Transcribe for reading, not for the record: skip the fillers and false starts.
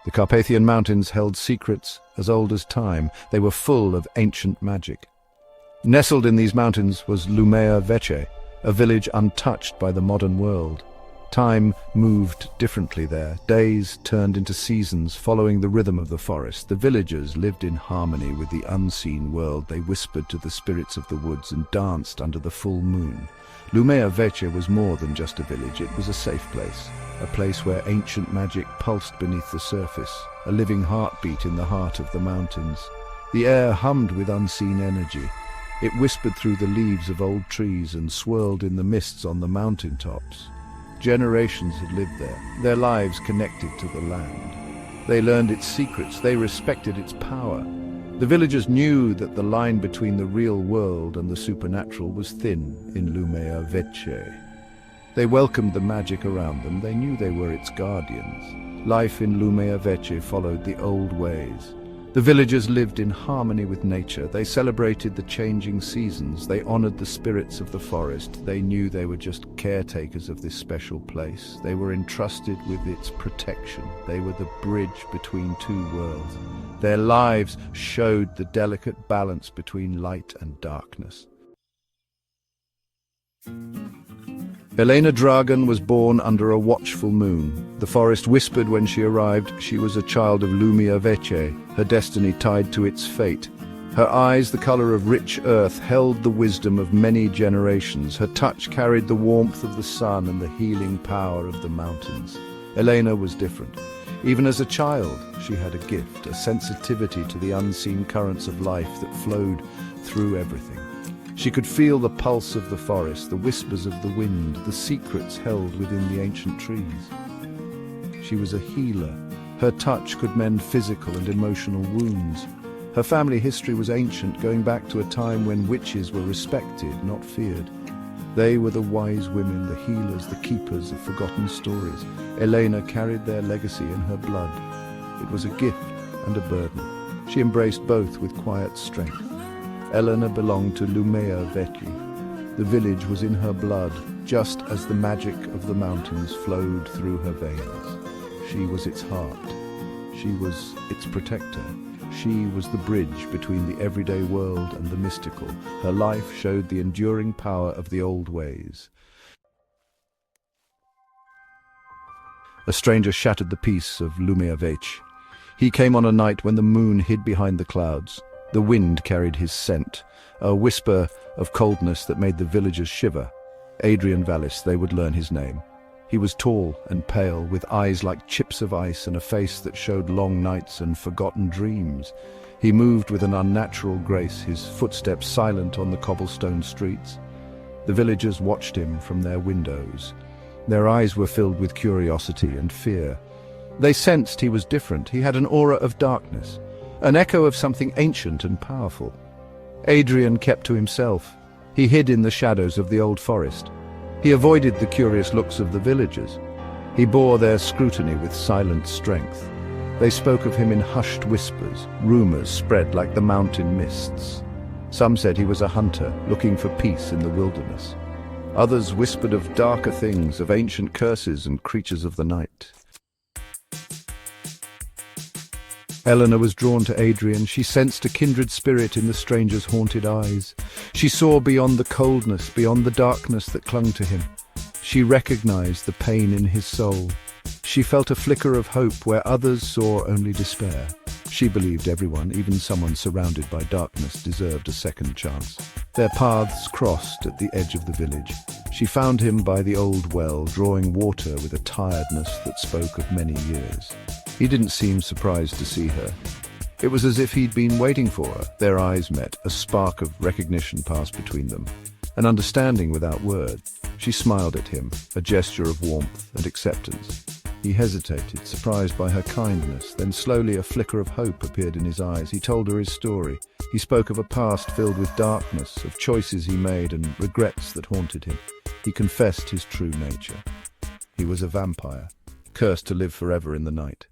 The Carpathian Mountains held secrets as old as time. They were full of ancient magic. Nestled in these mountains was Luma-Veke, a village untouched by the modern world. Time moved differently there. Days turned into seasons, following the rhythm of the forest. The villagers lived in harmony with the unseen world. They whispered to the spirits of the woods and danced under the full moon. Luma-Veke was more than just a village. It was a safe place, a place where ancient magic pulsed beneath the surface, a living heartbeat in the heart of the mountains. The air hummed with unseen energy. It whispered through the leaves of old trees and swirled in the mists on the mountain tops. Generations had lived there, their lives connected to the land. They learned its secrets, they respected its power. The villagers knew that the line between the real world and the supernatural was thin in Luma-Veke. They welcomed the magic around them, they knew they were its guardians. Life in Luma-Veke followed the old ways. The villagers lived in harmony with nature. They celebrated the changing seasons. They honored the spirits of the forest. They knew they were just caretakers of this special place. They were entrusted with its protection. They were the bridge between two worlds. Their lives showed the delicate balance between light and darkness. Elena Dragan was born under a watchful moon. The forest whispered when she arrived. She was a child of Luma-Veke, her destiny tied to its fate. Her eyes, the color of rich earth, held the wisdom of many generations. Her touch carried the warmth of the sun and the healing power of the mountains. Elena was different. Even as a child, she had a gift, a sensitivity to the unseen currents of life that flowed through everything. She could feel the pulse of the forest, the whispers of the wind, the secrets held within the ancient trees. She was a healer. Her touch could mend physical and emotional wounds. Her family history was ancient, going back to a time when witches were respected, not feared. They were the wise women, the healers, the keepers of forgotten stories. Elena carried their legacy in her blood. It was a gift and a burden. She embraced both with quiet strength. Elena belonged to Luma-Veke. The village was in her blood, just as the magic of the mountains flowed through her veins. She was its heart. She was its protector. She was the bridge between the everyday world and the mystical. Her life showed the enduring power of the old ways. A stranger shattered the peace of Luma-Veke. He came on a night when the moon hid behind the clouds. The wind carried his scent, a whisper of coldness that made the villagers shiver. Adrian Valiss, they would learn his name. He was tall and pale, with eyes like chips of ice and a face that showed long nights and forgotten dreams. He moved with an unnatural grace, his footsteps silent on the cobblestone streets. The villagers watched him from their windows. Their eyes were filled with curiosity and fear. They sensed he was different. He had an aura of darkness, an echo of something ancient and powerful. Adrian kept to himself. He hid in the shadows of the old forest. He avoided the curious looks of the villagers. He bore their scrutiny with silent strength. They spoke of him in hushed whispers. Rumors spread like the mountain mists. Some said he was a hunter, looking for peace in the wilderness. Others whispered of darker things, of ancient curses and creatures of the night. Elena was drawn to Adrian. She sensed a kindred spirit in the stranger's haunted eyes. She saw beyond the coldness, beyond the darkness that clung to him. She recognized the pain in his soul. She felt a flicker of hope where others saw only despair. She believed everyone, even someone surrounded by darkness, deserved a second chance. Their paths crossed at the edge of the village. She found him by the old well, drawing water with a tiredness that spoke of many years. He didn't seem surprised to see her. It was as if he'd been waiting for her. Their eyes met. A spark of recognition passed between them, an understanding without words. She smiled at him, a gesture of warmth and acceptance. He hesitated, surprised by her kindness. Then slowly a flicker of hope appeared in his eyes. He told her his story. He spoke of a past filled with darkness, of choices he made and regrets that haunted him. He confessed his true nature. He was a vampire, cursed to live forever in the night.